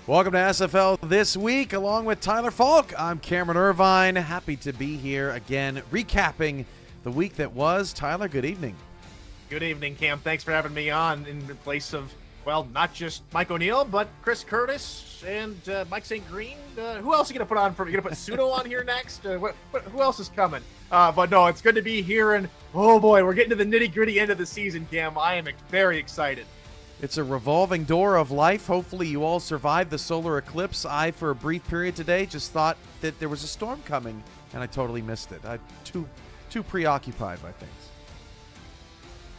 Welcome to SFL This Week, along with Tyler Falk. I'm Cameron Irvine. Happy to be here again, recapping the week that was. Tyler, good evening. Good evening, Cam. Thanks for having me on in place of, well, not just Mike O'Neill, but Chris Curtis and Mike St. Green. Who else are you going to put on? You're going to put Pseudo on here next? Who else is coming? But no, it's good to be here. And, oh, boy, we're getting to the nitty-gritty end of the season, Cam. I am very excited. It's a revolving door of life. Hopefully you all survived the solar eclipse. I, for a brief period today, just thought that there was a storm coming, and I totally missed it. I'm too preoccupied by things.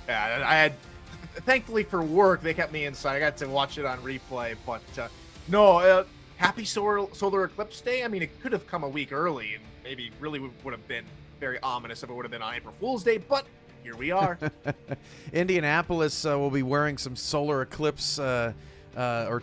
Yeah, I had, thankfully for work, they kept me inside. I got to watch it on replay. But, happy solar eclipse day. I mean, it could have come a week early, and maybe really would have been very ominous if it would have been on April Fool's Day, but here we are. Indianapolis will be wearing some solar eclipse or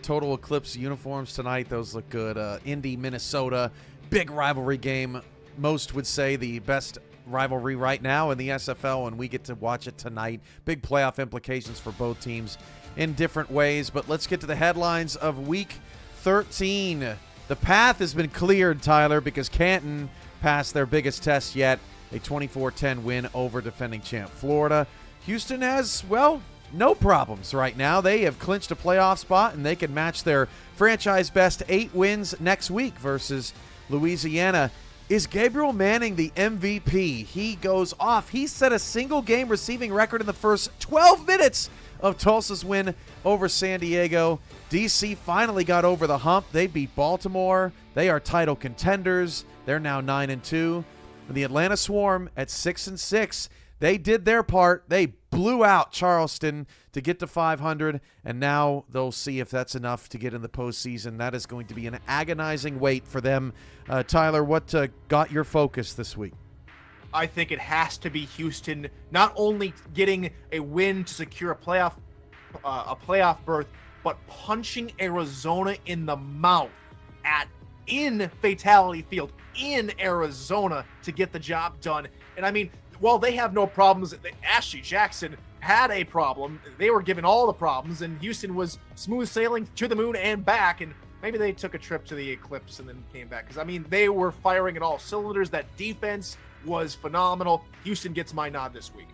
total eclipse uniforms tonight. Those look good. Indy, Minnesota, big rivalry game. Most would say the best rivalry right now in the SFL, and we get to watch it tonight. Big playoff implications for both teams in different ways. But let's get to the headlines of Week 13. The path has been cleared, Tyler, because Canton passed their biggest test yet. A 24-10 win over defending champ Florida. Houston has, well, no problems right now. They have clinched a playoff spot, and they can match their franchise best 8 wins next week versus Louisiana. Is Gabriel Manning the MVP? He goes off. He set a single-game receiving record in the first 12 minutes of Tulsa's win over San Diego. DC finally got over the hump. They beat Baltimore. They are title contenders. They're now 9-2. The Atlanta Swarm at 6-6. They did their part. They blew out Charleston to get to 500, and now they'll see if that's enough to get in the postseason. That is going to be an agonizing wait for them. Tyler, what got your focus this week? I think it has to be Houston not only getting a win to secure a playoff berth, but punching Arizona in the mouth in Fatality Field in Arizona to get the job done. And I mean, while they have no problems, Ashley Jackson had a problem. They were given all the problems, and Houston was smooth sailing to the moon and back. And maybe they took a trip to the eclipse and then came back, because I mean, they were firing at all cylinders. That defense was phenomenal. Houston gets my nod this week.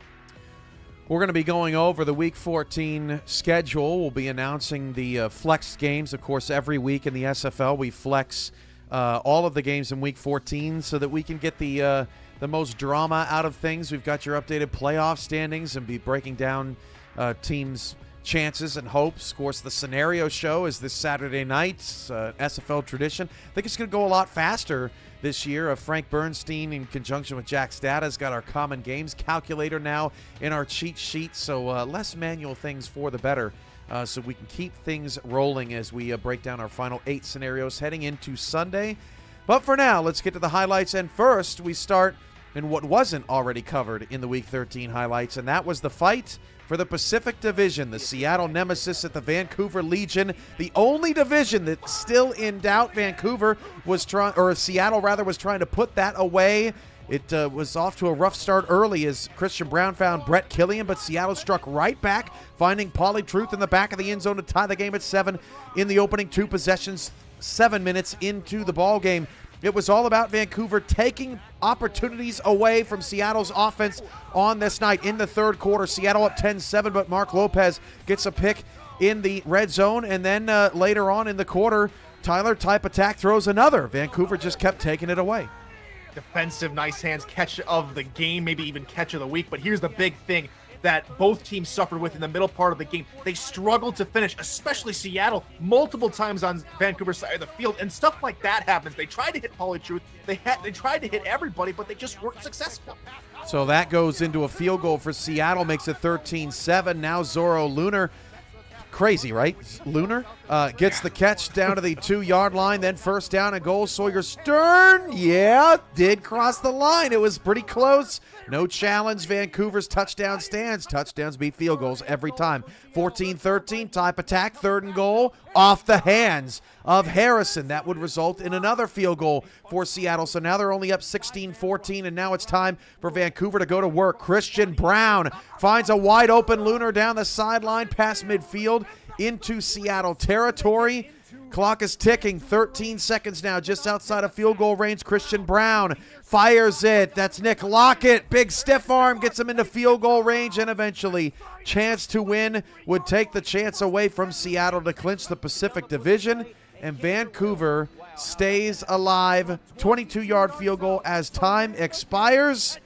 We're going to be going over the Week 14 schedule. We'll be announcing the flex games. Of course, every week in the SFL, we flex all of the games in Week 14 so that we can get the most drama out of things. We've got your updated playoff standings and be breaking down teams' chances and hopes. Of course, the scenario show is this Saturday night, SFL tradition. I think it's going to go a lot faster this year. Frank Bernstein, in conjunction with Jack's Data, has got our common games calculator now in our cheat sheet, so less manual things for the better. So we can keep things rolling as we break down our final 8 scenarios heading into Sunday. But for now, let's get to the highlights. And first, we start in what wasn't already covered in the Week 13 highlights, and that was the fight for the Pacific Division. The Seattle Nemesis at the Vancouver Legion, the only division that's still in doubt. Seattle was trying to put that away. It was off to a rough start early as Christian Brown found Brett Killian, but Seattle struck right back, finding Pauly Truth in the back of the end zone to tie the game at 7 in the opening 2 possessions, 7 minutes into the ball game. It was all about Vancouver taking opportunities away from Seattle's offense on this night. In the third quarter, Seattle up 10-7, but Mark Lopez gets a pick in the red zone, and then later on in the quarter, Tyler Type Attack throws another. Vancouver just kept taking it away. Defensive nice hands catch of the game, maybe even catch of the week. But here's the big thing that both teams suffered with in the middle part of the game. They struggled to finish, especially Seattle, multiple times on Vancouver's side of the field, and stuff like that happens. They tried to hit Pauly Truth. They tried to hit everybody, but they just weren't successful. So that goes into a field goal for Seattle, makes it 13-7. Now Zorro Lunar, crazy, right? Lunar gets the catch down to the 2-yard line, then first down and goal. Sawyer Stern, did cross the line. It was pretty close. No challenge. Vancouver's touchdown stands. Touchdowns beat field goals every time. 14-13, Type Attack, 3rd and goal, off the hands of Harrison. That would result in another field goal for Seattle. So now they're only up 16-14, and now it's time for Vancouver to go to work. Christian Brown finds a wide open Lunar down the sideline past midfield into Seattle territory. Clock is ticking. 13 seconds now, just outside of field goal range. Christian Brown fires it. That's Nick Lockett. Big stiff arm gets him into field goal range, and eventually chance to win would take the chance away from Seattle to clinch the Pacific Division, and Vancouver stays alive. 22-yard field goal as time expires.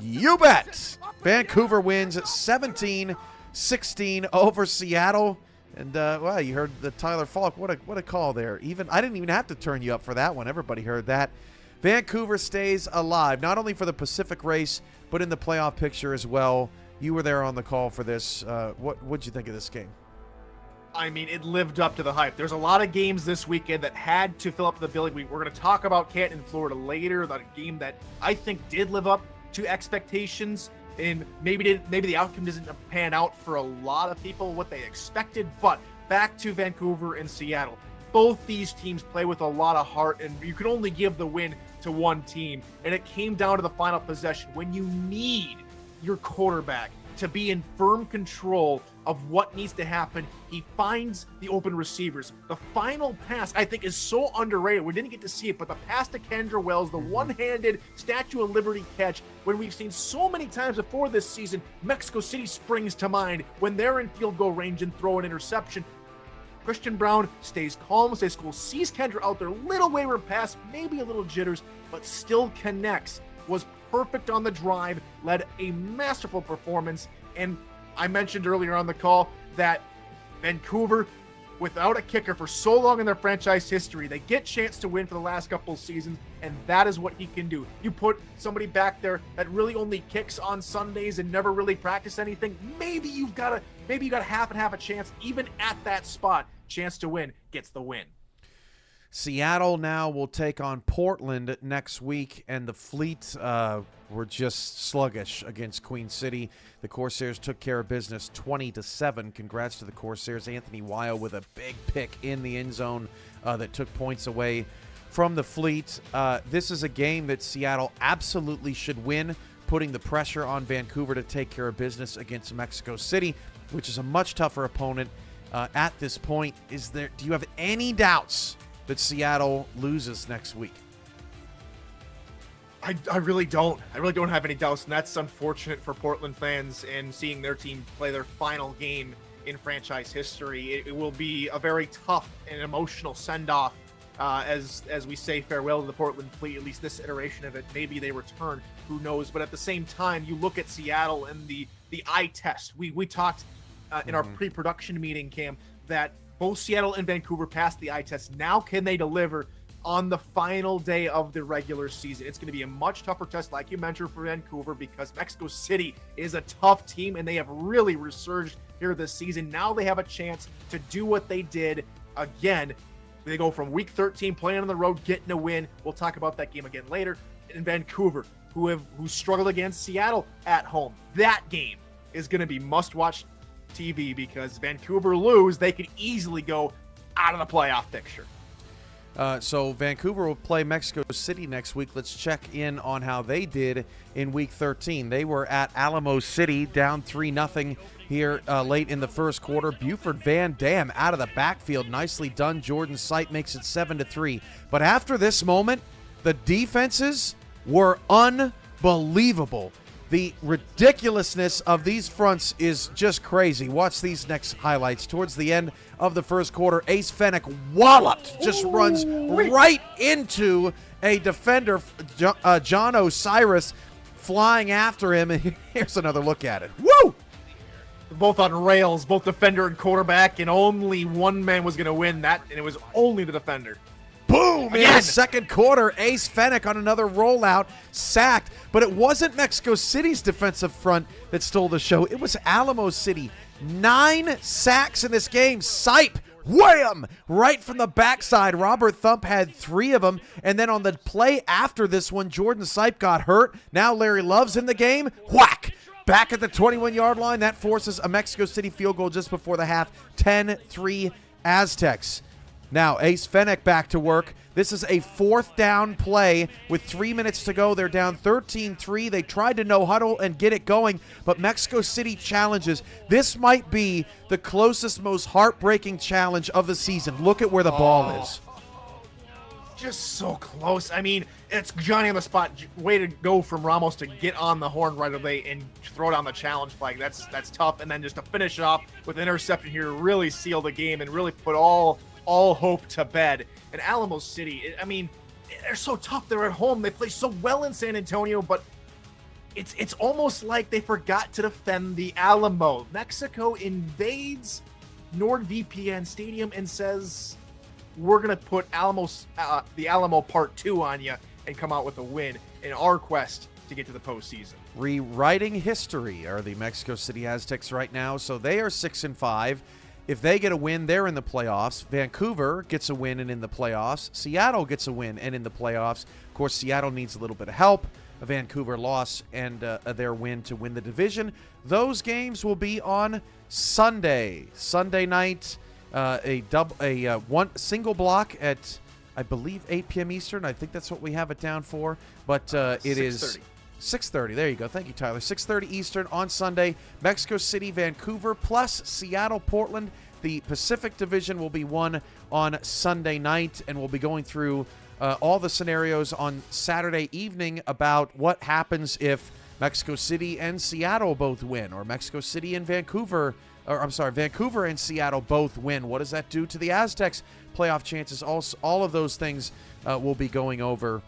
You bet. Vancouver wins 17-16 over Seattle. And, well, you heard the Tyler Falk. What a call there. I didn't even have to turn you up for that one. Everybody heard that. Vancouver stays alive, not only for the Pacific race, but in the playoff picture as well. You were there on the call for this. What'd you think of this game? I mean, it lived up to the hype. There's a lot of games this weekend that had to fill up the building. We're going to talk about Canton, Florida later, that game that I think did live up to expectations. And maybe the outcome doesn't pan out for a lot of people what they expected, but back to Vancouver and Seattle. Both these teams play with a lot of heart, and you can only give the win to one team. And it came down to the final possession when you need your quarterback to be in firm control of what needs to happen. He finds the open receivers. The final pass, I think, is so underrated. We didn't get to see it, but the pass to Kendra Wells, the one-handed Statue of Liberty catch, when we've seen so many times before this season, Mexico City springs to mind when they're in field goal range and throw an interception. Christian Brown stays calm, stays cool, sees Kendra out there, little wayward pass, maybe a little jitters, but still connects. Was perfect on the drive, led a masterful performance, and I mentioned earlier on the call that Vancouver, without a kicker for so long in their franchise history, they get chance to win for the last couple of seasons, and that is what he can do. You put somebody back there that really only kicks on Sundays and never really practice anything, maybe you got half and half a chance, even at that spot. Chance to win gets the win. Seattle now will take on Portland next week, and the Fleet were just sluggish against Queen City. The Corsairs took care of business 20-7. Congrats to the Corsairs. Anthony Weil with a big pick in the end zone that took points away from the Fleet. This is a game that Seattle absolutely should win, putting the pressure on Vancouver to take care of business against Mexico City, which is a much tougher opponent at this point. Do you have any doubts that Seattle loses next week? I really don't. I really don't have any doubts, and that's unfortunate for Portland fans and seeing their team play their final game in franchise history. It will be a very tough and emotional send-off as we say farewell to the Portland Fleet, at least this iteration of it. Maybe they return, who knows? But at the same time, you look at Seattle and the eye test. We talked in our pre-production meeting, Cam, that both Seattle and Vancouver passed the eye test. Now can they deliver on the final day of the regular season? It's going to be a much tougher test, like you mentioned, for Vancouver, because Mexico City is a tough team, and they have really resurged here this season. Now they have a chance to do what they did again. They go from week 13 playing on the road, getting a win. We'll talk about that game again later. In Vancouver, who struggled against Seattle at home. That game is going to be must-watch TV, because Vancouver lose, they could easily go out of the playoff picture. So Vancouver will play Mexico City next week. Let's check in on how they did in Week 13. They were at Alamo City, down 3-0 here late in the first quarter. Buford Van Dam out of the backfield. Nicely done. Jordan Sight makes it 7-3. But after this moment, the defenses were unbelievable. The ridiculousness of these fronts is just crazy. Watch these next highlights. Towards the end of the first quarter, Ace Fennick walloped, just runs right into a defender, John Osiris, flying after him. And here's another look at it. Woo! Both on rails, both defender and quarterback, and only one man was going to win that, and it was only the defender. Boom! In the second quarter, Ace Fennick on another rollout, sacked. But it wasn't Mexico City's defensive front that stole the show. It was Alamo City. 9 sacks in this game. Sipe, wham! Right from the backside. Robert Thump had 3 of them. And then on the play after this one, Jordan Sipe got hurt. Now Larry Love's in the game. Whack! Back at the 21-yard line. That forces a Mexico City field goal just before the half. 10-3 Aztecs. Now, Ace Fennick back to work. This is a 4th down play with 3 minutes to go. They're down 13-3. They tried to no huddle and get it going, but Mexico City challenges. This might be the closest, most heartbreaking challenge of the season. Look at where the ball is. Just so close. I mean, it's Johnny on the spot. Way to go from Ramos to get on the horn right away and throw down the challenge flag. That's tough. And then just to finish it off with an interception here, really seal the game and really put all hope to bed. And Alamo City, I mean, they're so tough. They're at home. They play so well in San Antonio, but it's almost like they forgot to defend the Alamo. Mexico invades NordVPN Stadium and says, we're going to put the Alamo Part 2 on you and come out with a win in our quest to get to the postseason. Rewriting history are the Mexico City Aztecs right now. So they are 6-5. If they get a win, they're in the playoffs. Vancouver gets a win and in the playoffs. Seattle gets a win and in the playoffs. Of course, Seattle needs a little bit of help. A Vancouver loss and their win to win the division. Those games will be on Sunday night. One single block at, I believe, 8 p.m. Eastern. I think that's what we have it down for. But it is 6:30. There you go. Thank you, Tyler. 6:30 Eastern on Sunday. Mexico City, Vancouver, plus Seattle, Portland. The Pacific Division will be won on Sunday night, and we'll be going through all the scenarios on Saturday evening about what happens if Mexico City and Seattle both win, or Mexico City and Vancouver and Seattle both win. What does that do to the Aztecs' playoff chances? Also, all of those things we'll be going over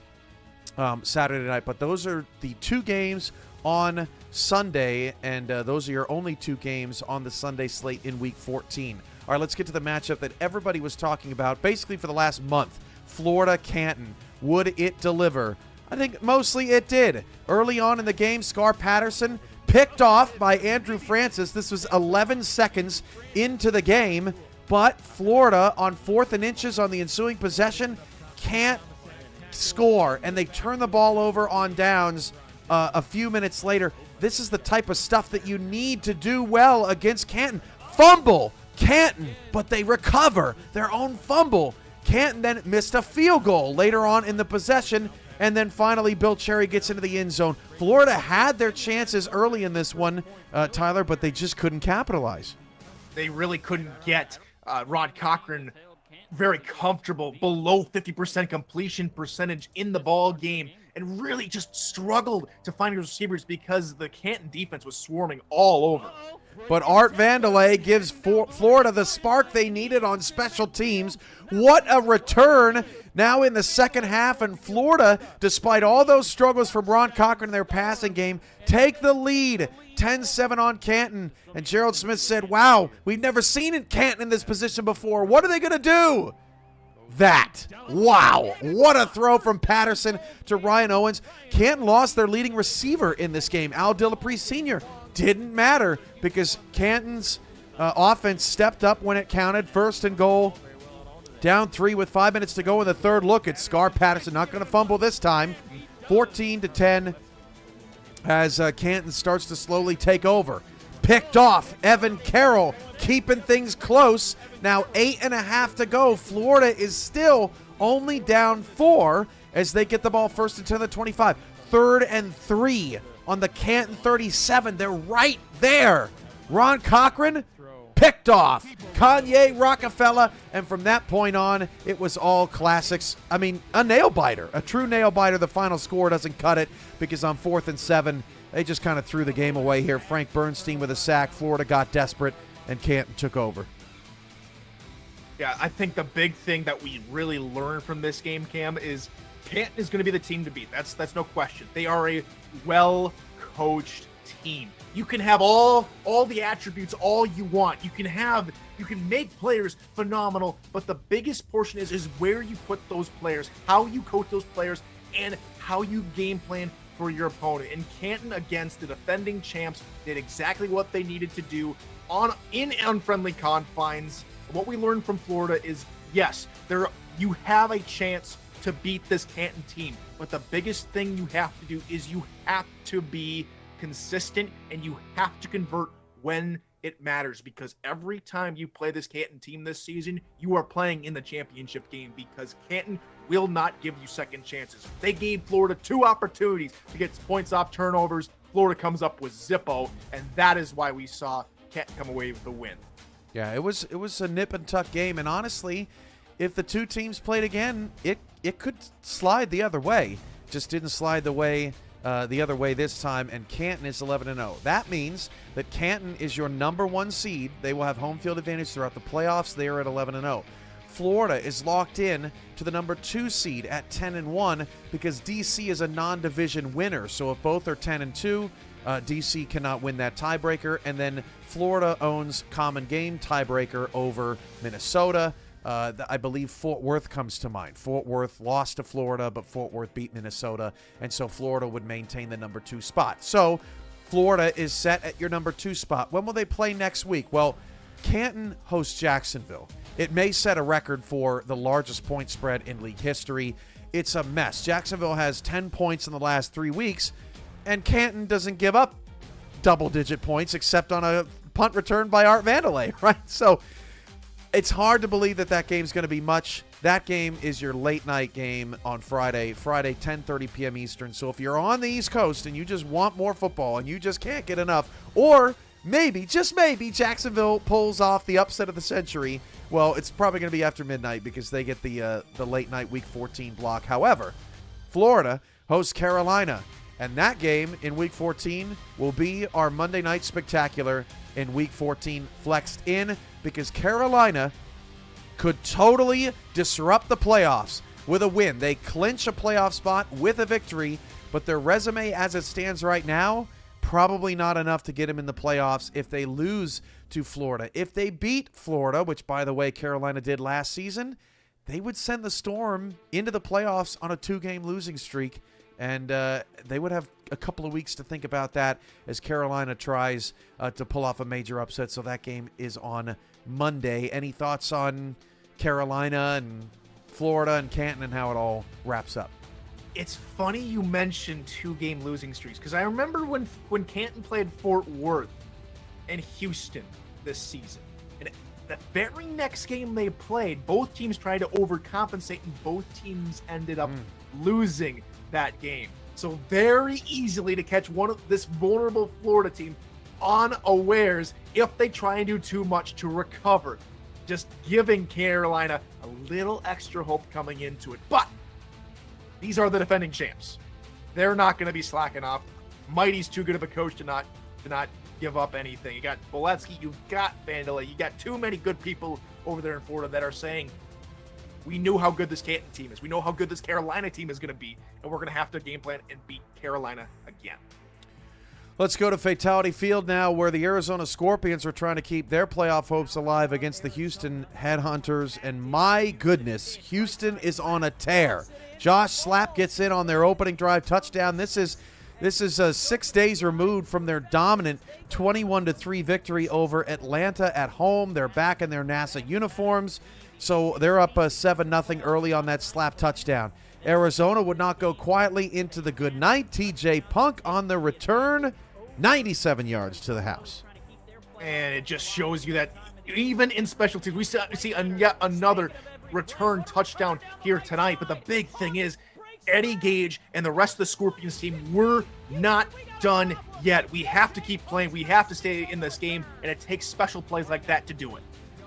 Saturday night. But those are the 2 games on Sunday, and those are your only 2 games on the Sunday slate in Week 14. All right, let's get to the matchup that everybody was talking about basically for the last month. Florida-Canton. Would it deliver? I think mostly it did. Early on in the game, Scar Patterson picked off by Andrew Francis. This was 11 seconds into the game, but Florida on 4th and inches on the ensuing possession can't score, and they turn the ball over on downs a few minutes later. This is the type of stuff that you need to do well against Canton. Fumble, Canton, but they recover their own fumble. Canton then missed a field goal later on in the possession, and then finally Bill Cherry gets into the end zone. Florida had their chances early in this one, Tyler, but they just couldn't capitalize. They really couldn't get Rod Cochran very comfortable, below 50% completion percentage in the ball game, and really just struggled to find his receivers because the Canton defense was swarming all over. But Art Vandelay gives Florida the spark they needed on special teams. What a return now in the second half. And Florida, despite all those struggles from Ron Cochran in their passing game, take the lead 10-7 on Canton. And Gerald Smith said, wow, we've never seen Canton in this position before. What are they going to do? That. Wow. What a throw from Patterson to Ryan Owens. Canton lost their leading receiver in this game, Al Dillapre Sr. Didn't matter because Canton's offense stepped up when it counted. 1st and goal, down 3 with 5 minutes to go in the third. Look at Scar Patterson, not going to fumble this time. 14-10 as Canton starts to slowly take over. Picked off, Evan Carroll keeping things close. Now 8.5 to go. Florida is still only down 4 as they get the ball 1st and 10 to 25. 3rd and 3 on the Canton 37. They're right there. Ron Cochran picked off Kanye Rockefeller, and from that point on, it was all classics. I mean, a nail-biter, a true nail-biter. The final score doesn't cut it because on 4th and 7, they just kind of threw the game away here. Frank Bernstein with a sack. Florida got desperate, and Canton took over. Yeah, I think the big thing that we really learned from this game, Cam, is Canton is going to be the team to beat. That's no question. They are a well-coached team. You can have all the attributes all you want. You can make players phenomenal, but the biggest portion is where you put those players, how you coach those players, and how you game plan for your opponent. And Canton, against the defending champs, did exactly what they needed to do in unfriendly confines. What we learned from Florida is, yes, you have a chance to beat this Canton team, but the biggest thing you have to do is you have to be consistent and you have to convert when it matters, because every time you play this Canton team this season, you are playing in the championship game, because Canton will not give you second chances. They gave Florida 2 opportunities to get points off turnovers. Florida comes up with Zippo, and that is why we saw Canton come away with the win. Yeah, it was a nip and tuck game, and honestly, if the two teams played again, it could slide the other way. Just didn't slide the other way this time, and Canton is 11-0. That means that Canton is your number 1 seed. They will have home field advantage throughout the playoffs. They are at 11-0. Florida is locked in to the number 2 seed at 10-1 because DC is a non-division winner. So if both are 10-2, DC cannot win that tiebreaker, and then Florida owns common game tiebreaker over Minnesota. I believe Fort Worth comes to mind. Fort Worth lost to Florida, but Fort Worth beat Minnesota, and so Florida would maintain the number 2 spot. So Florida is set at your number 2 spot. When will they play next week? Well, Canton hosts Jacksonville. It may set a record for the largest point spread in league history. It's a mess. Jacksonville has 10 points in the last 3 weeks, and Canton doesn't give up double-digit points except on a punt return by Art Vandelay, right? So it's hard to believe that game's going to be much. That game is your late-night game on Friday, 10:30 p.m. Eastern. So if you're on the East Coast and you just want more football and you just can't get enough, or maybe, just maybe, Jacksonville pulls off the upset of the century, well, it's probably going to be after midnight because they get the late-night Week 14 block. However, Florida hosts Carolina, and that game in Week 14 will be our Monday Night Spectacular in Week 14 flexed in, because Carolina could totally disrupt the playoffs with a win. They clinch a playoff spot with a victory, but their resume as it stands right now, probably not enough to get them in the playoffs if they lose to Florida. If they beat Florida, which, by the way, Carolina did last season, they would send the Storm into the playoffs on a 2-game losing streak, and they would have a couple of weeks to think about that as Carolina tries to pull off a major upset. So that game is on Monday. Any thoughts on Carolina and Florida and Canton and how it all wraps up? It's funny you mentioned 2-game losing streaks, because I remember when Canton played Fort Worth and Houston this season. And the very next game they played, both teams tried to overcompensate, and both teams ended up losing that game. So very easily to catch this vulnerable Florida team unawares if they try and do too much to recover. Just giving Carolina a little extra hope coming into it. But these are the defending champs. They're not going to be slacking off. Mighty's too good of a coach to not give up anything. You got Boletsky, you got Vandelay, you got too many good people over there in Florida that are saying, we knew how good this Canton team is. We know how good this Carolina team is going to be, and we're going to have to game plan and beat Carolina again. Let's go to Fatality Field now, where the Arizona Scorpions are trying to keep their playoff hopes alive against the Houston Headhunters. And my goodness, Houston is on a tear. Josh Slapp gets in on their opening drive touchdown. This is 6 days removed from their dominant 21-3 victory over Atlanta at home. They're back in their NASA uniforms, so they're up 7-0 early on that Slapp touchdown. Arizona would not go quietly into the good night. TJ Punk on the return, 97 yards to the house. And it just shows you that even in special teams, we see yet another return touchdown here tonight. But the big thing is, Eddie Gage and the rest of the Scorpions team, we're not done yet. We have to keep playing. We have to stay in this game, and it takes special plays like that to do it.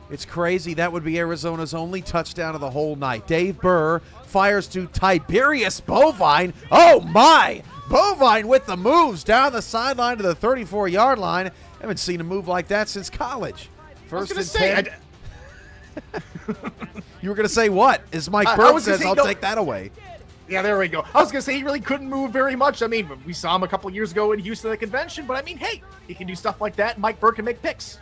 It's crazy. That would be Arizona's only touchdown of the whole night. Dave Burr fires to Tiberius Bovine. Oh, my! Bovine with the moves down the sideline to the 34-yard line. Haven't seen a move like that since college. First and 10. You were going to say what? As Mike Burke says, I'll take that away. Yeah, there we go. I was going to say he really couldn't move very much. I mean, we saw him a couple years ago in Houston at the convention, but I mean, hey, he can do stuff like that. Mike Burke can make picks.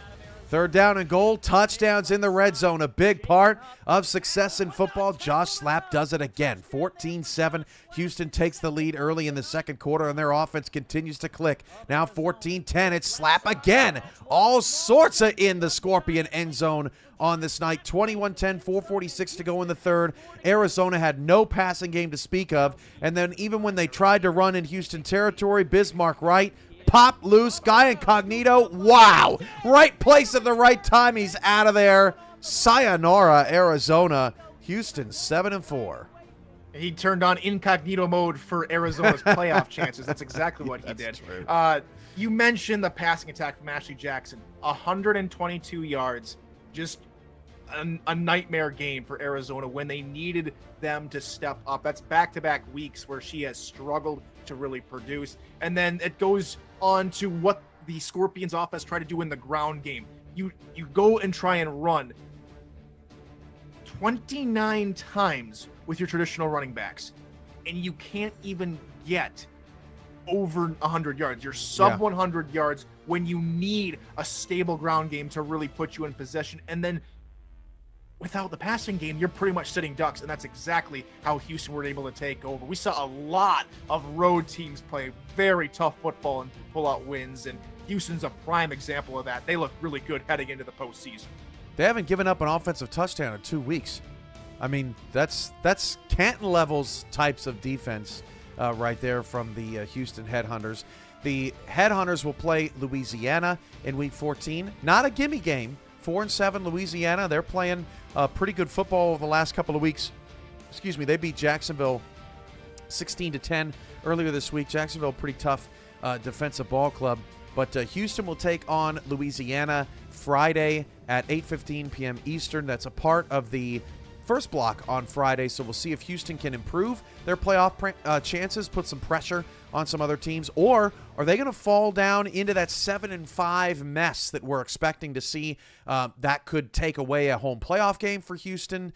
Third down and goal, touchdowns in the red zone. A big part of success in football. Josh Slapp does it again. 14-7. Houston takes the lead early in the second quarter, and their offense continues to click. Now 14-10. It's Slapp again. All sorts of in the Scorpion end zone on this night. 21-10, 4:46 to go in the third. Arizona had no passing game to speak of, and then even when they tried to run in Houston territory, Bismarck Wright pop loose, guy incognito. Wow. Right place at the right time. He's out of there. Sayonara, Arizona. Houston 7-4. He turned on incognito mode for Arizona's playoff chances. That's exactly what he did. True. You mentioned the passing attack from Ashley Jackson. 122 yards. Just a nightmare game for Arizona when they needed them to step up. That's back-to-back weeks where she has struggled to really produce. And then it goes on to what the Scorpions offense try to do in the ground game. You go and try and run 29 times with your traditional running backs, and you can't even get over 100 yards. You're sub 100 yards when you need a stable ground game to really put you in possession. And then without the passing game, you're pretty much sitting ducks, and that's exactly how Houston were able to take over. We saw a lot of road teams play very tough football and pull out wins, and Houston's a prime example of that. They look really good heading into the postseason. They haven't given up an offensive touchdown in 2 weeks. I mean, that's Canton levels types of defense right there from the Houston Headhunters. The Headhunters will play Louisiana in Week 14. Not a gimme game. 4-7 Louisiana. They're playing pretty good football over the last couple of weeks. Excuse me. They beat Jacksonville 16-10 earlier this week. Jacksonville, pretty tough defensive ball club. But Houston will take on Louisiana Friday at 8:15 p.m. Eastern. That's a part of the first block on Friday, so we'll see if Houston can improve their playoff chances, put some pressure on some other teams, or are they going to fall down into that 7-5 mess that we're expecting to see? That could take away a home playoff game for Houston.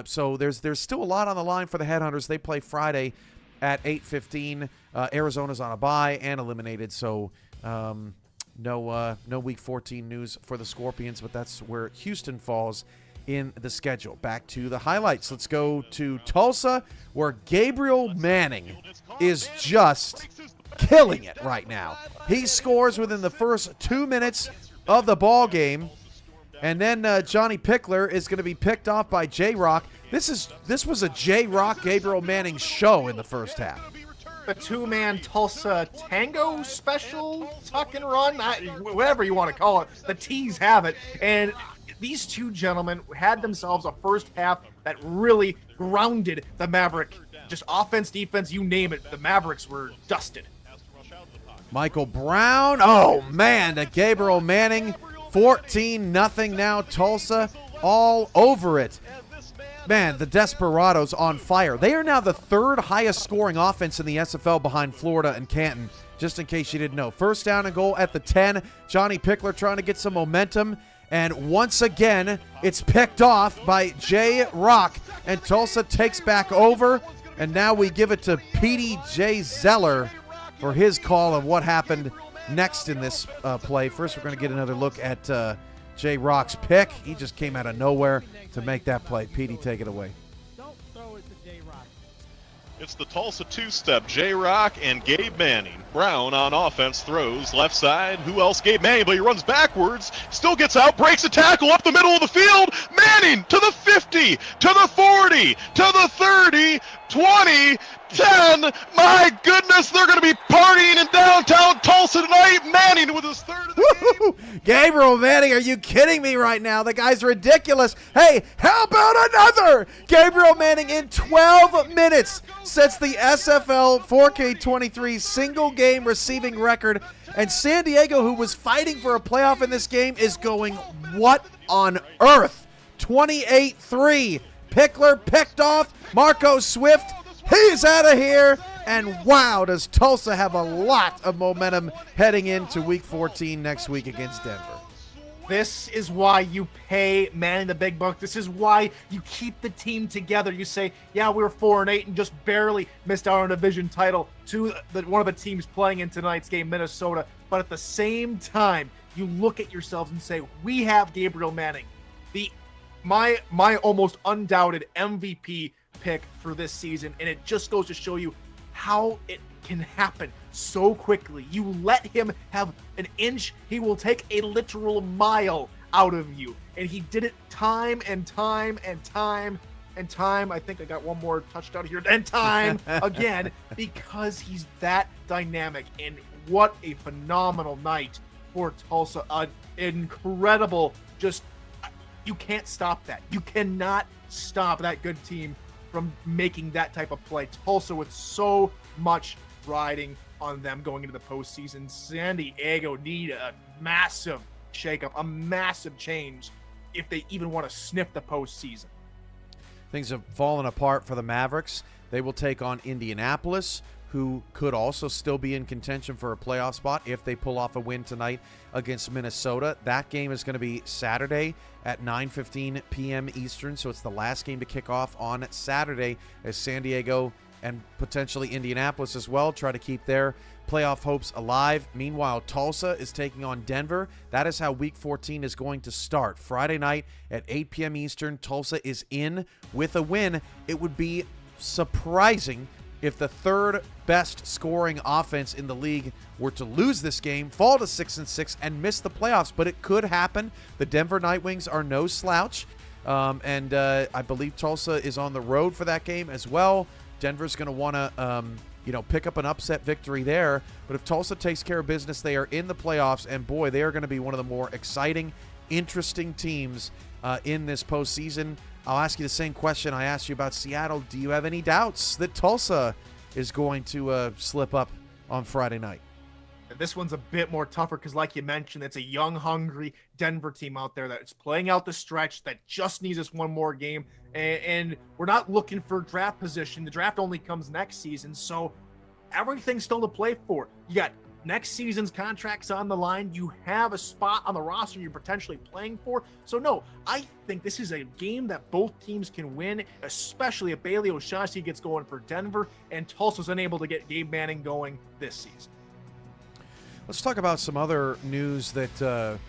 So there's still a lot on the line for the Headhunters. They play Friday at 8:15. Arizona's on a bye and eliminated, so no Week 14 news for the Scorpions, but that's where Houston falls in the schedule. Back to the highlights. Let's go to Tulsa, where Gabriel Manning is just killing it right now. He scores within the first 2 minutes of the ball game, and then Johnny Pickler is going to be picked off by J-Rock. This was a J-Rock Gabriel Manning show in the first half. A two-man Tulsa tango special, tuck and run, whatever you want to call it. The T's have it, and these two gentlemen had themselves a first half that really grounded the Maverick. Just offense, defense, you name it. The Mavericks were dusted. Michael Brown. Oh, man, to Gabriel Manning. 14-0 now. Tulsa all over it. Man, the Desperados on fire. They are now the third highest scoring offense in the SFL behind Florida and Canton, just in case you didn't know. First down and goal at the 10. Johnny Pickler trying to get some momentum. And once again, it's picked off by J-Rock. And Tulsa takes back over. And now we give it to Petey J. Zeller for his call of what happened next in this play. First, we're going to get another look at J-Rock's pick. He just came out of nowhere to make that play. Petey, take it away. Don't throw it to J-Rock. It's the Tulsa two-step, J-Rock and Gabe Manning. Brown on offense throws left side. Who else? Gabe Manning, but he runs backwards. Still gets out, breaks a tackle up the middle of the field. Manning to the 50, to the 40, to the 30, 20, 10. My goodness, they're going to be partying in downtown Tulsa tonight. Manning with his third of the game. Gabriel Manning, are you kidding me right now? The guy's ridiculous. Hey, how about another? Gabriel Manning in 12 minutes sets the SFL 4K23 single game receiving record. And San Diego, who was fighting for a playoff in this game, is going, what on earth? 28-3. Pickler picked off. Marco Swift, he's out of here. And wow, does Tulsa have a lot of momentum heading into Week 14 next week against Denver. This is why you pay Manning the big buck. This is why you keep the team together. You say, yeah, we were 4-8 and just barely missed out on a division title to one of the teams playing in tonight's game, Minnesota. But at the same time, you look at yourselves and say, we have Gabriel Manning, my almost undoubted MVP pick for this season, and it just goes to show you how it can happen so quickly. You let him have an inch, he will take a literal mile out of you, and he did it time and time and time and time. I think I got one more touchdown here, and time again, because he's that dynamic. And what a phenomenal night for Tulsa. Incredible. Just, you can't stop that. You cannot stop that good team from making that type of play. Tulsa with so much riding on them going into the postseason. San Diego need a massive shakeup, a massive change if they even want to sniff the postseason. Things have fallen apart for the Mavericks. They will take on Indianapolis, who could also still be in contention for a playoff spot if they pull off a win tonight against Minnesota. That game is going to be Saturday at 9:15 p.m. Eastern, so it's the last game to kick off on Saturday as San Diego and potentially Indianapolis as well try to keep their playoff hopes alive. Meanwhile, Tulsa is taking on Denver. That is how Week 14 is going to start. Friday night at 8 p.m. Eastern, Tulsa is in with a win. It would be surprising if the third best scoring offense in the league were to lose this game, fall to 6-6, and miss the playoffs, but it could happen. The Denver Nightwings are no slouch, and I believe Tulsa is on the road for that game as well. Denver's going to want to, pick up an upset victory there, but if Tulsa takes care of business, they are in the playoffs, and boy, they are going to be one of the more exciting, interesting teams in this postseason. I'll ask you the same question I asked you about Seattle. Do you have any doubts that Tulsa is going to slip up on Friday night? This one's a bit more tougher because, like you mentioned, it's a young, hungry Denver team out there that's playing out the stretch that just needs us one more game. And we're not looking for draft position. The draft only comes next season, so everything's still to play for. You got next season's contracts on the line. You have a spot on the roster you're potentially playing for. So, no, I think this is a game that both teams can win, especially if Bailey O'Shaughnessy gets going for Denver and Tulsa's unable to get Gabe Manning going this season. Let's talk about some other news that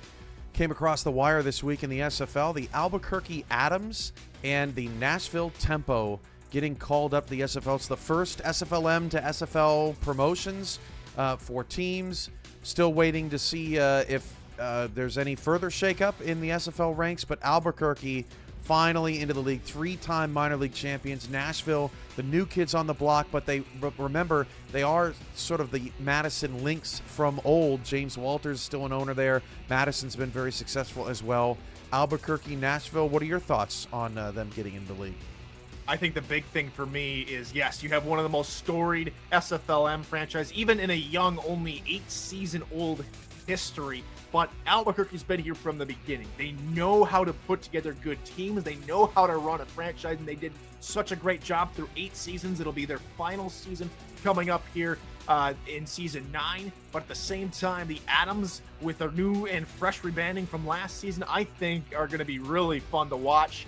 came across the wire this week in the SFL. The Albuquerque Adams and the Nashville Tempo getting called up to the SFL. It's the first SFLM to SFL promotions for teams. Still waiting to see if there's any further shakeup in the SFL ranks, but Albuquerque finally into the league, 3-time minor league champions. Nashville, the new kids on the block, but remember, they are sort of the Madison Lynx from old. James Walters still an owner there. Madison's been very successful as well. Albuquerque, Nashville, what are your thoughts on them getting into the league? I think the big thing for me is, yes, you have one of the most storied SFLM franchise, even in a young, only 8-season-old history. But Albuquerque's been here from the beginning. They know how to put together good teams. They know how to run a franchise, and they did such a great job through 8 seasons. It'll be their final season coming up here in season 9. But at the same time, the Adams, with their new and fresh rebranding from last season, I think are going to be really fun to watch.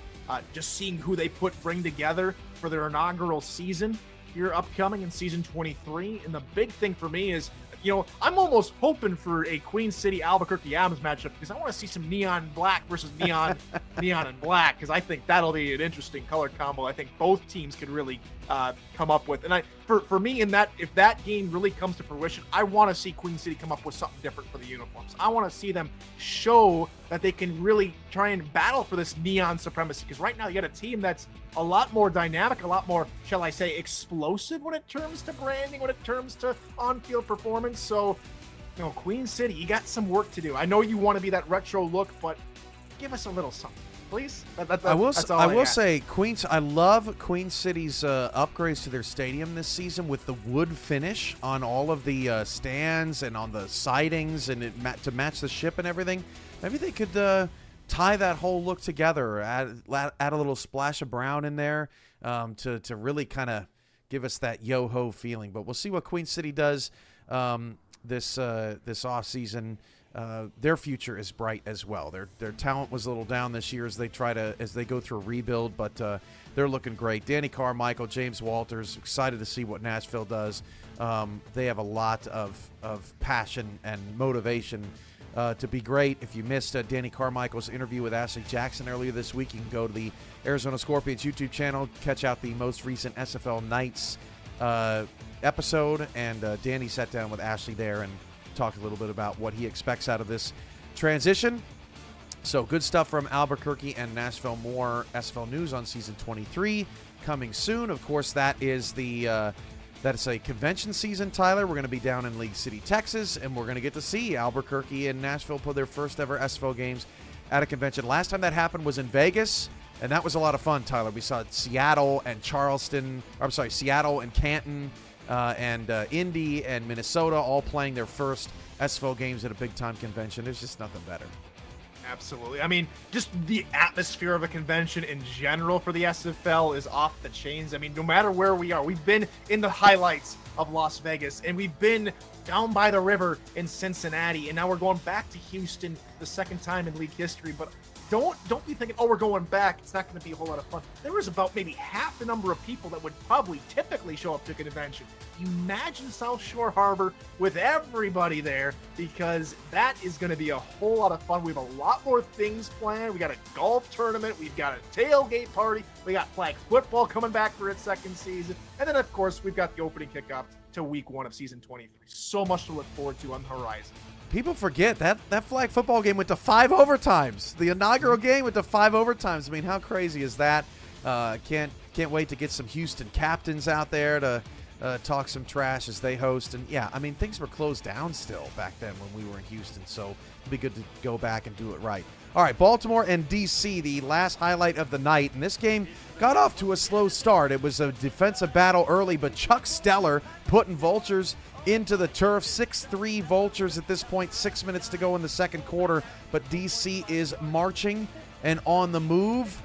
Just seeing who they bring together for their inaugural season here upcoming in season 23. And the big thing for me is, I'm almost hoping for a Queen City Albuquerque Adams matchup because I want to see some neon black versus neon and black, because I think that'll be an interesting color combo. I think both teams could really come up with. And for me, if that game really comes to fruition, I want to see Queen City come up with something different for the uniforms. I want to see them show that they can really try and battle for this neon supremacy, because right now you got a team that's a lot more dynamic, a lot more, shall I say, explosive when it comes to branding, when it comes to on-field performance. So, Queen City, you got some work to do. I know you want to be that retro look, but give us a little something, please. I will say, I love Queen City's upgrades to their stadium this season with the wood finish on all of the stands and on the sidings, and to match the ship and everything. Maybe they could tie that whole look together, add a little splash of brown in there to really kind of give us that yo-ho feeling. But we'll see what Queen City does this offseason. Their future is bright as well. Their talent was a little down this year as they go through a rebuild, but they're looking great. Danny Carmichael, James Walters, excited to see what Nashville does. They have a lot of passion and motivation to be great. If you missed Danny Carmichael's interview with Ashley Jackson earlier this week, you can go to the Arizona Scorpions YouTube channel, catch out the most recent SFL Nights episode, and Danny sat down with Ashley there and talked a little bit about what he expects out of this transition. So good stuff from Albuquerque and Nashville. More SFL news on season 23 coming soon. Of course, that is the that it's a convention season, Tyler. We're going to be down in League City, Texas, and we're going to get to see Albuquerque and Nashville put their first ever SFL games at a convention. Last time that happened was in Vegas, and that was a lot of fun, Tyler. We saw Seattle and Seattle and Canton and Indy and Minnesota all playing their first SFL games at a big-time convention. There's just nothing better. Absolutely. I mean, just the atmosphere of a convention in general for the SFL is off the chains. I mean, no matter where we are, we've been in the highlights of Las Vegas, and we've been down by the river in Cincinnati, and now we're going back to Houston the second time in league history. But don't be thinking, oh, we're going back. It's not going to be a whole lot of fun. There was about maybe half the number of people that would probably typically show up to a convention. Imagine South Shore Harbor with everybody there, because that is going to be a whole lot of fun. We have a lot more things planned. We got a golf tournament. We've got a tailgate party. We got flag football coming back for its second season. And then, of course, we've got the opening kickoff to week 1 of season 23. So much to look forward to on the horizon. People forget that flag football game went to 5 overtimes. The inaugural game went to 5 overtimes. I mean, how crazy is that? Can't wait to get some Houston captains out there to talk some trash as they host. And yeah, I mean, things were closed down still back then when we were in Houston, so it'd be good to go back and do it right. All right, Baltimore and DC, the last highlight of the night. And this game got off to a slow start. It was a defensive battle early, but Chuck Stellar putting Vultures into the turf. 6-3 Vultures at this point, 6 minutes to go in the second quarter, but DC is marching and on the move.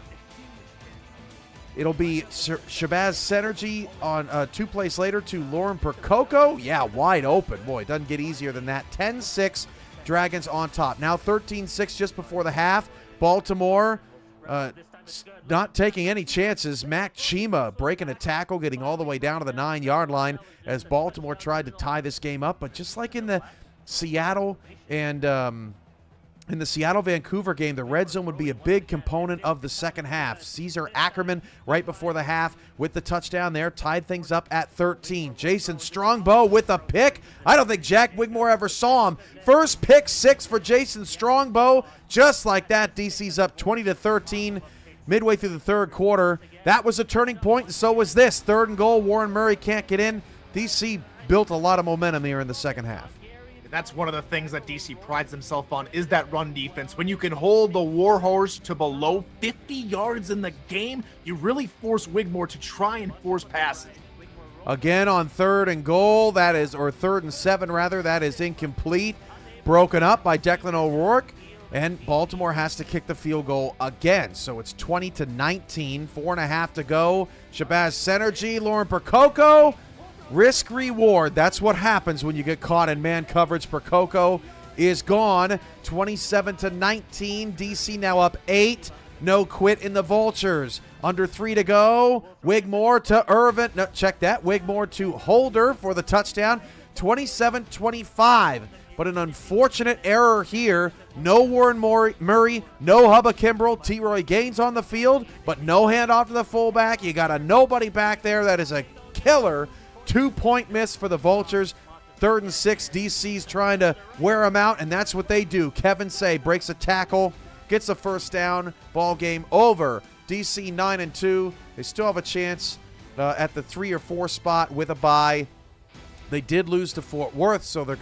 It'll be Shabazz Synergy on 2 plays later to Lauren Percoco. Yeah, wide open. Boy, it doesn't get easier than that. 10-6, Dragons on top. Now 13-6 just before the half. Baltimore not taking any chances. Mac Chima breaking a tackle, getting all the way down to the 9-yard line as Baltimore tried to tie this game up. But just like in the Seattle and in the Seattle-Vancouver game, the red zone would be a big component of the second half. Caesar Ackerman right before the half with the touchdown there, tied things up at 13. Jason Strongbow with a pick. I don't think Jack Wigmore ever saw him. First pick 6 for Jason Strongbow. Just like that, DC's up 20-13 midway through the third quarter. That was a turning point, and so was this. 3rd and goal, Warren Murray can't get in. DC built a lot of momentum here in the second half. That's one of the things that DC prides themselves on, is that run defense. When you can hold the Warhorse to below 50 yards in the game, you really force Wigmore to try and force passes. Again on 3rd and goal, that is, or 3rd and 7 rather, that is incomplete. Broken up by Declan O'Rourke, and Baltimore has to kick the field goal again. So it's 20-19, 4.5 to go. Shabazz Synergy, Lauren Percoco. Risk reward. That's what happens when you get caught in man coverage. Percoco is gone. 27-19. DC now up 8. No quit in the Vultures. Under 3 to go. Wigmore to Irvin. No, check that. Wigmore to Holder for the touchdown. 27-25. But an unfortunate error here. No Warren Murray. No Hubba Kimbrell. T-Roy Gaines on the field. But no handoff to the fullback. You got a nobody back there. That is a killer 2-point miss for the Vultures. 3rd and 6. DC's trying to wear them out, and that's what they do. Kevin Say breaks a tackle, gets a first down. Ball game over. DC 9-2. They still have a chance at the 3 or 4 spot with a bye. They did lose to Fort Worth, so they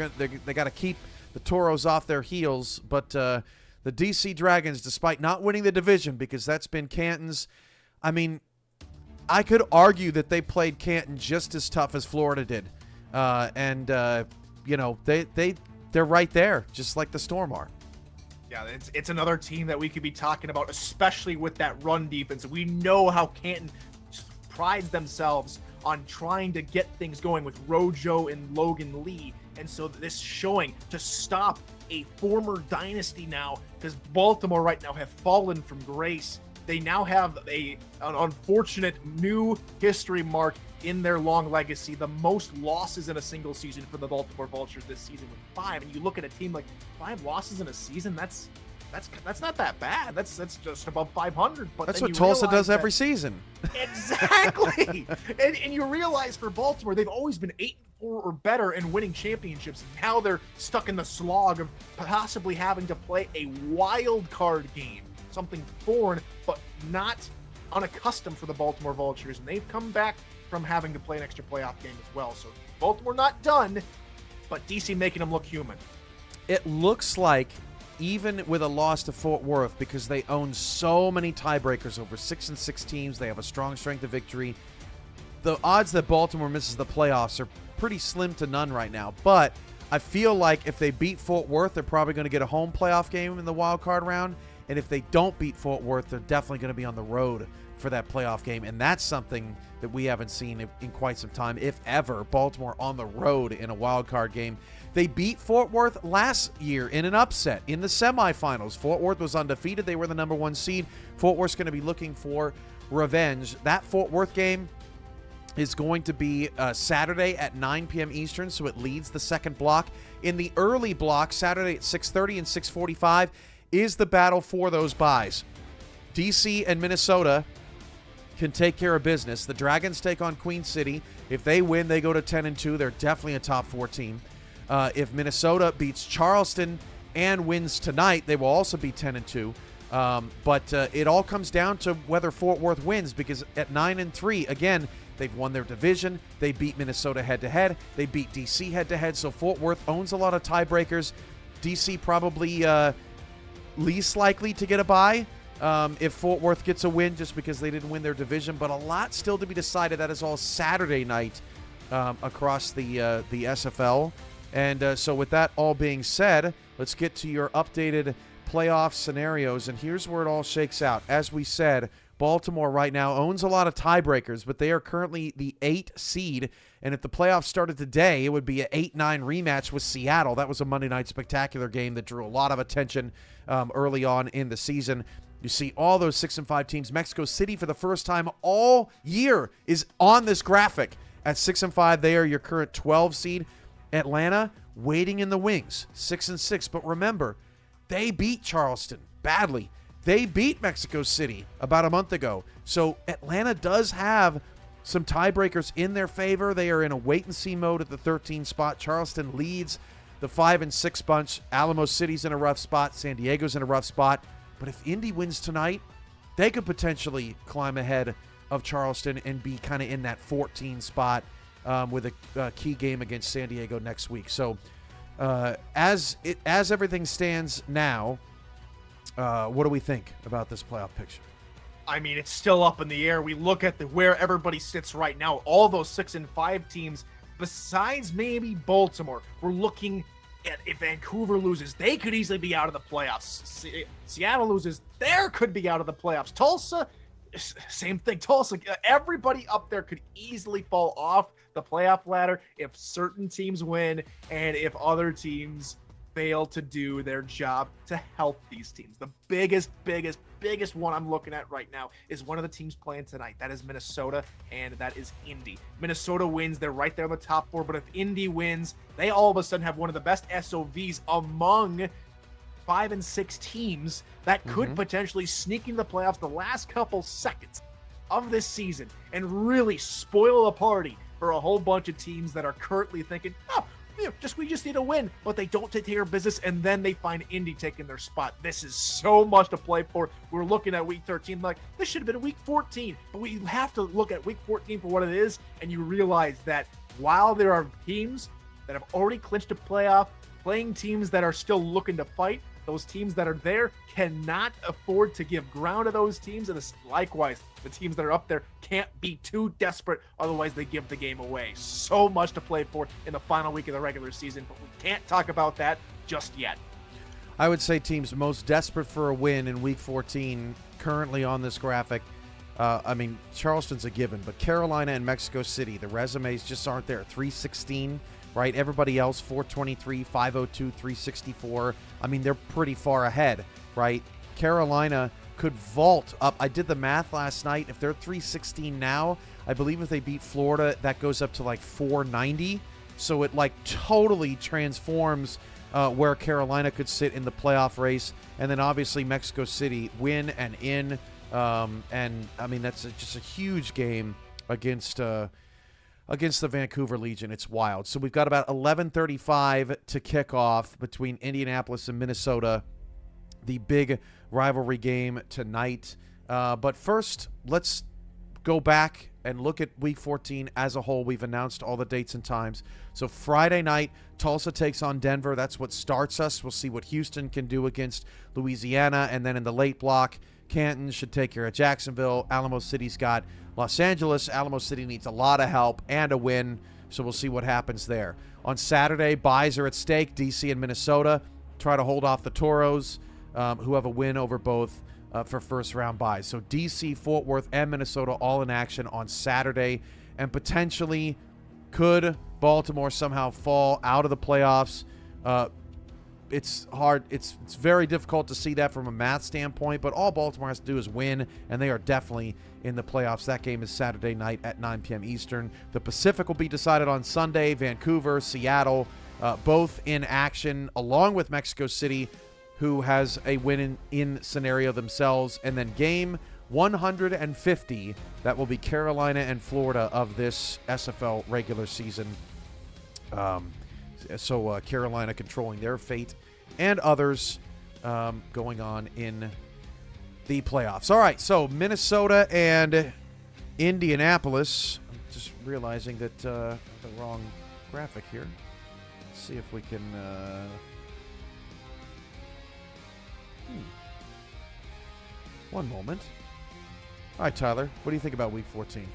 got to keep the Toros off their heels. But the DC Dragons, despite not winning the division, because that's been Canton's, I mean, I could argue that they played Canton just as tough as Florida did. You know, they're right there, just like the Storm are. Yeah, it's another team that we could be talking about, especially with that run defense. We know how Canton prides themselves on trying to get things going with Rojo and Logan Lee. And so this showing to stop a former dynasty now, because Baltimore right now have fallen from grace. They now have an unfortunate new history mark in their long legacy, the most losses in a single season for the Baltimore Vultures this season with 5. And you look at a team like 5 losses in a season, that's not that bad. That's just above 500. But that's what Tulsa does every season. Exactly. and you realize for Baltimore, they've always been 8-4 or better in winning championships. Now they're stuck in the slog of possibly having to play a wild card game, something foreign but not unaccustomed for the Baltimore Vultures. And they've come back from having to play an extra playoff game as well. So Baltimore not done, but DC making them look human. It looks like even with a loss to Fort Worth, because they own so many tiebreakers over 6 and 6 teams, they have a strong strength of victory. The odds that Baltimore misses the playoffs are pretty slim to none right now. But I feel like if they beat Fort Worth, they're probably going to get a home playoff game in the wild card round. And if they don't beat Fort Worth, they're definitely going to be on the road for that playoff game. And that's something that we haven't seen in quite some time, if ever. Baltimore on the road in a wild card game. They beat Fort Worth last year in an upset in the semifinals. Fort Worth was undefeated. They were the number 1 seed. Fort Worth's going to be looking for revenge. That Fort Worth game is going to be Saturday at 9 p.m. Eastern, so it leads the second block. In the early block, Saturday at 6:30 and 6:45, is the battle for those buys. DC and Minnesota can take care of business. The Dragons take on Queen City. If they win, they go to 10-2. They're definitely a top 4 team. If Minnesota beats Charleston and wins tonight, they will also be 10-2. But it all comes down to whether Fort Worth wins, because at 9-3, again, they've won their division. They beat Minnesota head-to-head. They beat DC head-to-head. So Fort Worth owns a lot of tiebreakers. DC probably least likely to get a bye if Fort Worth gets a win, just because they didn't win their division. But a lot still to be decided. That is all Saturday night across the SFL. And so with that all being said, let's get to your updated playoff scenarios. And here's where it all shakes out. As we said, Baltimore right now owns a lot of tiebreakers, but they are currently the 8 seed. And if the playoffs started today, it would be an 8-9 rematch with Seattle. That was a Monday night spectacular game that drew a lot of attention early on in the season. You see all those 6 and 5 teams. Mexico City, for the first time all year, is on this graphic at 6 and 5. They are your current 12 seed. Atlanta waiting in the wings, 6 and 6. But remember, they beat Charleston badly. They beat Mexico City about a month ago. So Atlanta does have some tiebreakers in their favor. They are in a wait-and-see mode at the 13 spot. Charleston leads the 5 and 6 bunch. Alamo City's in a rough spot. San Diego's in a rough spot. But if Indy wins tonight, they could potentially climb ahead of Charleston and be kind of in that 14 spot with a key game against San Diego next week. So as everything stands now, what do we think about this playoff picture? I mean, it's still up in the air. We look at where everybody sits right now. All those 6 and 5 teams, besides maybe Baltimore, we're looking at if Vancouver loses, they could easily be out of the playoffs. Seattle loses, there could be out of the playoffs. Tulsa, same thing. Tulsa, everybody up there could easily fall off the playoff ladder if certain teams win and if other teams fail to do their job to help these teams. The biggest one I'm looking at right now is one of the teams playing tonight. That is Minnesota, and that is Indy. Minnesota wins, they're right there in the top 4, but if Indy wins, they all of a sudden have one of the best SOVs among 5 and 6 teams that could potentially sneak into the playoffs the last couple seconds of this season and really spoil the party for a whole bunch of teams that are currently thinking, we just need a win, but they don't take care of business, and then they find Indy taking their spot. This is so much to play for. We're looking at week 13 like this should have been week 14, but we have to look at week 14 for what it is, and you realize that while there are teams that have already clinched a playoff, playing teams that are still looking to fight, those teams that are there cannot afford to give ground to those teams, and likewise, the teams that are up there can't be too desperate, otherwise they give the game away. So much to play for in the final week of the regular season, but we can't talk about that just yet. I would say teams most desperate for a win in Week 14 currently on this graphic. Charleston's a given, but Carolina and Mexico City, the resumes just aren't there. 316, right? Everybody else, 423, 502, 364. They're pretty far ahead, right? Carolina could vault up. I did the math last night. If they're 316 now, I believe if they beat Florida, that goes up to like 490. So it totally transforms where Carolina could sit in the playoff race. And then obviously Mexico City win and in. That's just a huge game against the Vancouver Legion. It's wild. So we've got about 11:35 to kick off between Indianapolis and Minnesota, the big rivalry game tonight. But first, let's go back and look at Week 14 as a whole. We've announced all the dates and times. So Friday night, Tulsa takes on Denver. That's what starts us. We'll see what Houston can do against Louisiana. And then in the late block, Canton should take care of Jacksonville. Alamo City's got Los Angeles. Alamo City needs a lot of help and a win, so we'll see what happens there. On Saturday, buys are at stake. DC and Minnesota try to hold off the Toros, who have a win over both for first-round buys. So DC, Fort Worth, and Minnesota all in action on Saturday. And potentially, could Baltimore somehow fall out of the playoffs? It's hard. It's very difficult to see that from a math standpoint, but all Baltimore has to do is win, and they are definitely in the playoffs. That game is Saturday night at 9 p.m. Eastern. The Pacific will be decided on Sunday. Vancouver, Seattle, both in action, along with Mexico City, who has a win-in scenario themselves. And then game 150, that will be Carolina and Florida of this SFL regular season. So Carolina controlling their fate, and others going on in the playoffs. All right, so Minnesota and Indianapolis. I'm just realizing that the wrong graphic here. Let's see if we can... One moment. All right, Tyler, what do you think about Week 14?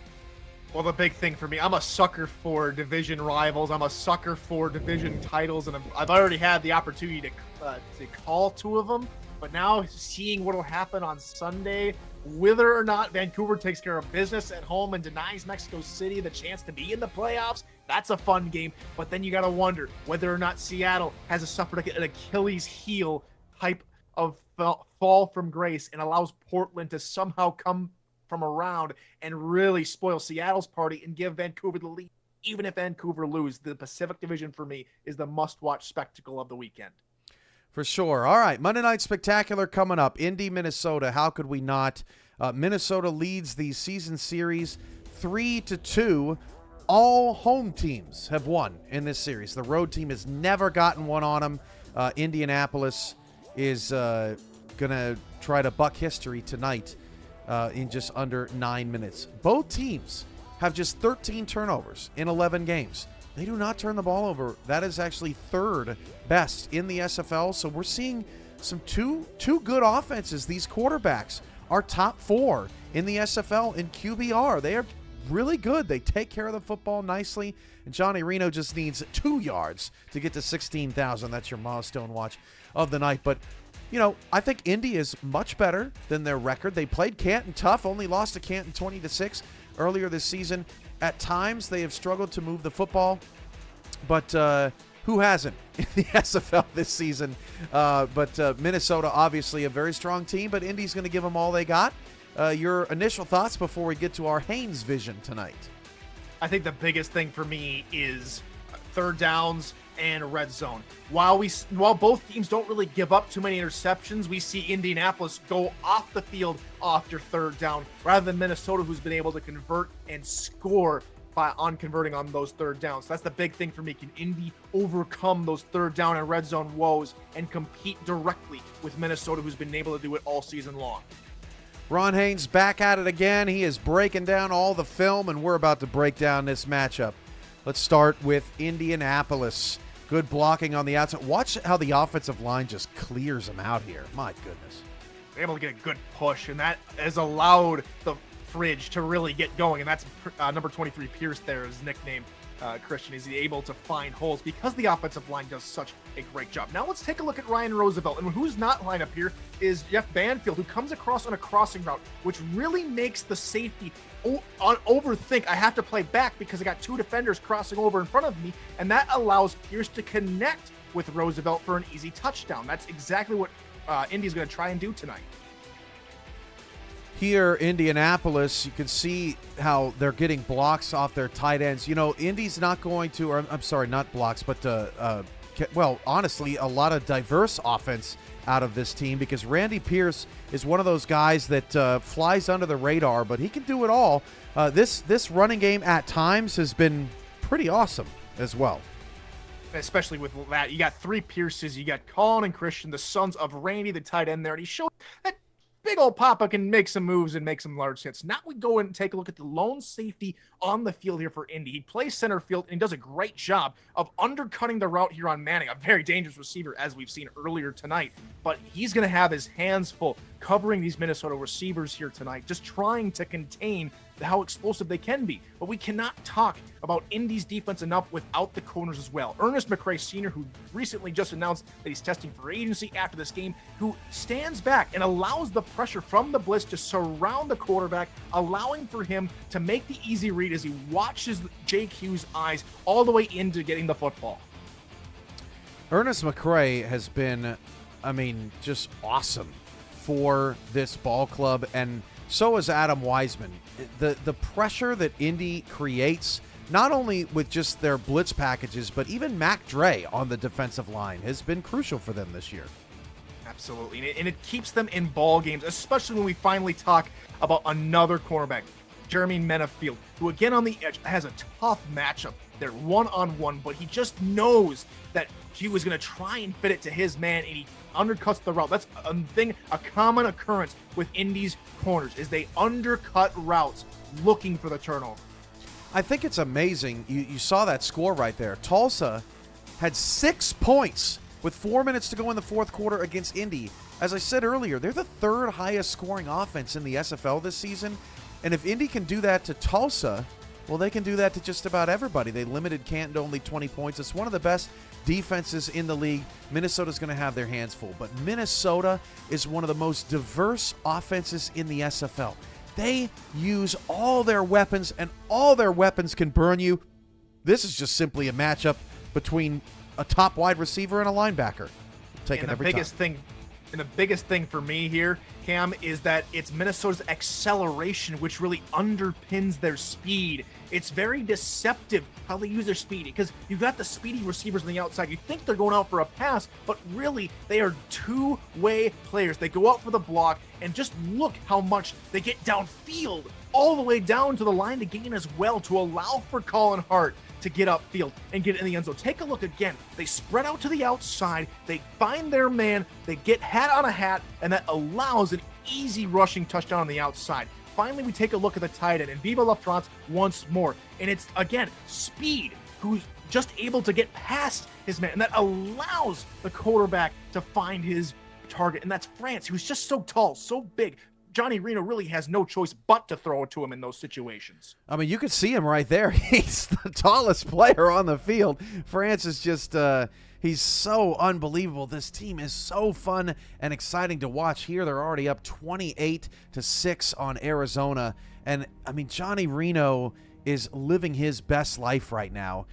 Well, the big thing for me, I'm a sucker for division rivals. I'm a sucker for division titles, and I've already had the opportunity to call two of them. But now seeing what will happen on Sunday, whether or not Vancouver takes care of business at home and denies Mexico City the chance to be in the playoffs, that's a fun game. But then you got to wonder whether or not Seattle has suffered an Achilles heel type of fall from grace and allows Portland to somehow come from around and really spoil Seattle's party and give Vancouver the lead. Even if Vancouver lose, the Pacific Division for me is the must-watch spectacle of the weekend. For sure. All right, Monday Night Spectacular coming up. Indy, Minnesota. How could we not? Minnesota leads the season series 3-2. All home teams have won in this series. The road team has never gotten one on them. Indianapolis is going to try to buck history tonight in just under 9 minutes. Both teams have just 13 turnovers in 11 games. They do not turn the ball over. That is actually third best in the SFL. So we're seeing some two good offenses. These quarterbacks are top 4 in the SFL in QBR. They are really good. They take care of the football nicely. And Johnny Reno just needs 2 yards to get to 16,000. That's your milestone watch of the night. But, you know, I think Indy is much better than their record. They played Canton tough, only lost to Canton 20-6 earlier this season. At times, they have struggled to move the football, but who hasn't in the SFL this season? But Minnesota, obviously a very strong team, but Indy's going to give them all they got. Your initial thoughts before we get to our Haynes vision tonight? I think the biggest thing for me is third downs and red zone. While both teams don't really give up too many interceptions, we see Indianapolis go off the field after third down rather than Minnesota, who's been able to convert and score on converting on those third downs. So that's the big thing for me. Can Indy overcome those third down and red zone woes and compete directly with Minnesota, who's been able to do it all season long? Ron Haynes back at it again. He is breaking down all the film, and we're about to break down this matchup. Let's start with Indianapolis. Good blocking on the outside. Watch how the offensive line just clears them out here. My goodness. They're able to get a good push, and that has allowed the fridge to really get going. And that's number 23, Pierce, there, his nickname. Christian is able to find holes because the offensive line does such a great job. Now let's take a look at Ryan Roosevelt, and who's not lined up here is Jeff Banfield, who comes across on a crossing route, which really makes the safety overthink. I have to play back because I got 2 defenders crossing over in front of me, and that allows Pierce to connect with Roosevelt for an easy touchdown. That's exactly what Indy's going to try and do tonight. Here, Indianapolis, you can see how they're getting blocks off their tight ends. You know, Indy's not going to, or I'm sorry, not blocks, but, well, honestly, a lot of diverse offense out of this team because Randy Pierce is one of those guys that flies under the radar, but he can do it all. This running game at times has been pretty awesome as well. Especially with that, you got 3 Pierces, you got Colin and Christian, the sons of Randy, the tight end there, and he showed that big old Papa can make some moves and make some large hits. Now we go and take a look at the lone safety on the field here for Indy. He plays center field and he does a great job of undercutting the route here on Manning, a very dangerous receiver as we've seen earlier tonight. But he's going to have his hands full covering these Minnesota receivers here tonight, just trying to contain how explosive they can be. But we cannot talk about Indy's defense enough without the corners as well. Ernest McCray Sr., who recently just announced that he's testing for agency after this game, who stands back and allows the pressure from the blitz to surround the quarterback, allowing for him to make the easy read as he watches Jake Hughes' eyes all the way into getting the football. Ernest McCray has been, just awesome for this ball club, and so is Adam Wiseman. The pressure that Indy creates, not only with just their blitz packages, but even Mac Dre on the defensive line has been crucial for them this year. Absolutely, and it keeps them in ball games, especially when we finally talk about another cornerback, Jeremy Menafield, who again on the edge has a tough matchup. They're one-on-one, but he just knows that he was going to try and fit it to his man, and he undercuts the route. That's a common occurrence with Indy's corners, is they undercut routes looking for the turnover. I think it's amazing. You saw that score right there. Tulsa had 6 points with 4 minutes to go in the fourth quarter against Indy. As I said earlier, they're the third highest scoring offense in the SFL this season. And if Indy can do that to Tulsa, well, they can do that to just about everybody. They limited Canton to only 20 points. It's one of the best defenses in the league. Minnesota's going to have their hands full. But Minnesota is one of the most diverse offenses in the SFL. They use all their weapons, and all their weapons can burn you. This is just simply a matchup between a top wide receiver and a linebacker. Take it every time. And the biggest thing for me here, Cam, is that it's Minnesota's acceleration, which really underpins their speed. It's very deceptive how they use their speed, because you've got the speedy receivers on the outside. You think they're going out for a pass, but really they are two-way players. They go out for the block, and just look how much they get downfield, all the way down to the line to gain as well, to allow for Colin Hart to get upfield and get in the end zone. Take a look again. They spread out to the outside, they find their man, they get hat on a hat, and that allows an easy rushing touchdown on the outside. Finally, we take a look at the tight end, and Viva La France once more. And it's, again, speed, who's just able to get past his man, and that allows the quarterback to find his target, and that's France, who's just so tall, so big. Johnny Reno really has no choice but to throw it to him in those situations. You could see him right there. He's the tallest player on the field. France is just, he's so unbelievable. This team is so fun and exciting to watch. Here they're already up 28-6 on Arizona. And, Johnny Reno is living his best life right now.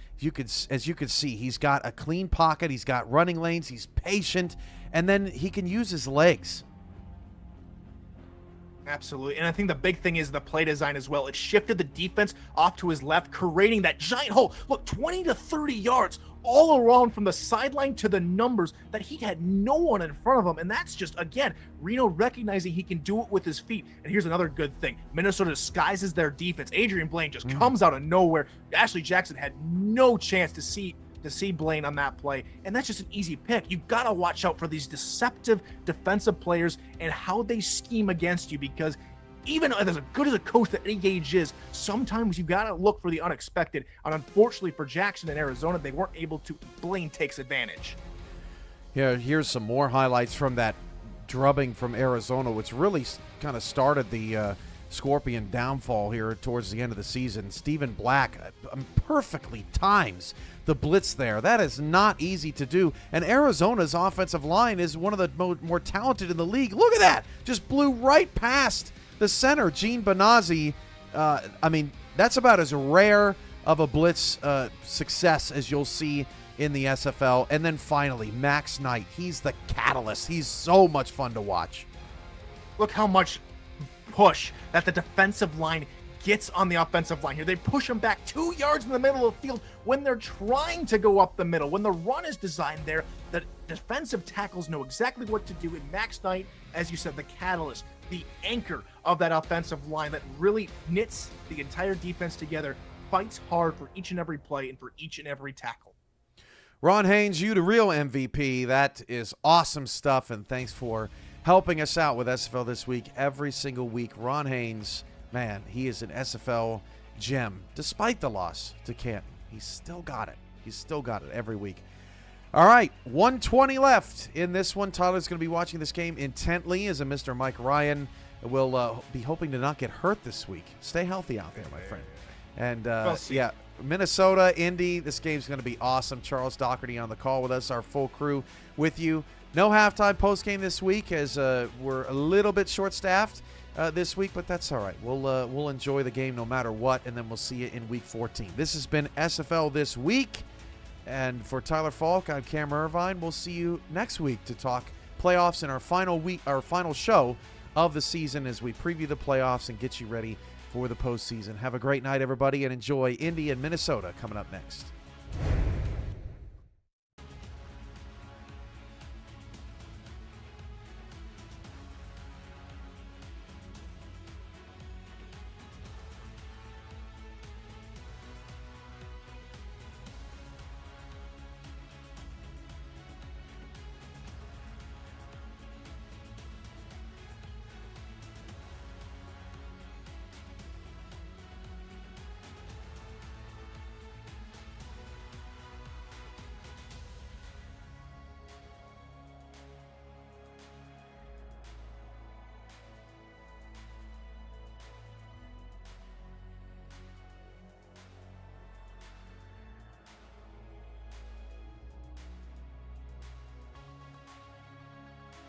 As you could see, he's got a clean pocket. He's got running lanes. He's patient. And then he can use his legs. Absolutely. And I think the big thing is the play design as well. It shifted the defense off to his left, creating that giant hole. Look, 20 to 30 yards all around from the sideline to the numbers, that he had no one in front of him. And that's just, again, Reno recognizing he can do it with his feet. And here's another good thing. Minnesota disguises their defense. Adrian Blaine just comes out of nowhere. Ashley Jackson had no chance to see Blaine on that play, and that's just an easy pick. You've got to watch out for these deceptive defensive players and how they scheme against you, because even as good as a coach that Eddie Gage is, sometimes you got to look for the unexpected, and unfortunately for Jackson and Arizona, they weren't able to. Blaine takes advantage. Yeah, here's some more highlights from that drubbing from Arizona, which really kind of started the Scorpion downfall here towards the end of the season. Stephen Black perfectly times the blitz there. That is not easy to do. And Arizona's offensive line is one of the more talented in the league. Look at that. Just blew right past the center, Gene Benazzi. That's about as rare of a blitz success as you'll see in the SFL. And then finally, Max Knight. He's the catalyst. He's so much fun to watch. Look how much push that the defensive line gets on the offensive line here. They push them back 2 yards in the middle of the field when they're trying to go up the middle. When the run is designed there, the defensive tackles know exactly what to do. And Max Knight, as you said, the catalyst, the anchor of that offensive line that really knits the entire defense together, fights hard for each and every play and for each and every tackle. Ron Haynes, you the real MVP. That is awesome stuff, and thanks for helping us out with SFL this week every single week. Ron Haynes, man, he is an SFL gem. Despite the loss to Canton, he's still got it. He's still got it every week. All right, 1:20 left in this one. Tyler's going to be watching this game intently as a Mr. Mike Ryan will be hoping to not get hurt this week. Stay healthy out there, my friend. And, yeah, Minnesota, Indy, this game's going to be awesome. Charles Doherty on the call with us, our full crew with you. No halftime postgame this week as we're a little bit short-staffed this week, but that's all right. We'll enjoy the game no matter what, and then we'll see you in Week 14. This has been SFL This Week. And for Tyler Falk, I'm Cam Irvine. We'll see you next week to talk playoffs in our final show of the season as we preview the playoffs and get you ready for the postseason. Have a great night, everybody, and enjoy Indy and Minnesota coming up next.